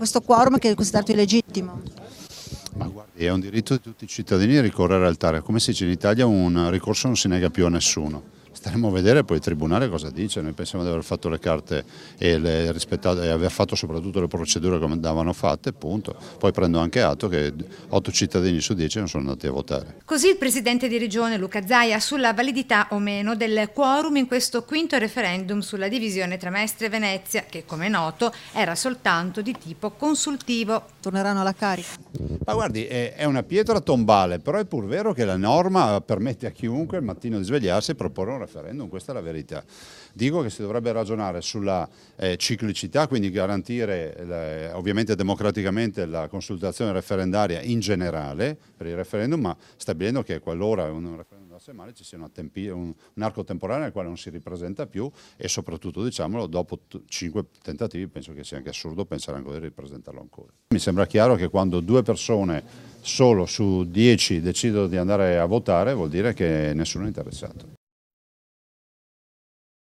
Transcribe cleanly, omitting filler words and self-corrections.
Questo quorum che è considerato illegittimo. Ma guardi, è un diritto di tutti i cittadini ricorrere al TAR. Come si dice in Italia, un ricorso non si nega più a nessuno. Staremo a vedere poi il Tribunale cosa dice. Noi pensiamo di aver fatto le carte e aver fatto soprattutto le procedure come andavano fatte, punto. Poi prendo anche atto che 8 cittadini su 10 non sono andati a votare. Così il presidente di regione Luca Zaia sulla validità o meno del quorum in questo quinto referendum sulla divisione tra Mestre e Venezia, che come è noto era soltanto di tipo consultivo. Torneranno alla carica. Ma guardi, è una pietra tombale, però è pur vero che la norma permette a chiunque il mattino di svegliarsi e proporre un referendum, questa è la verità. Dico che si dovrebbe ragionare sulla ciclicità, quindi garantire ovviamente democraticamente la consultazione referendaria in generale per il referendum, ma stabilendo che qualora un referendum andasse male ci sia un arco temporale nel quale non si ripresenta più e soprattutto, diciamolo, dopo 5 tentativi penso che sia anche assurdo pensare ancora di ripresentarlo ancora. Mi sembra chiaro che quando 2 persone solo su 10 decidono di andare a votare vuol dire che nessuno è interessato.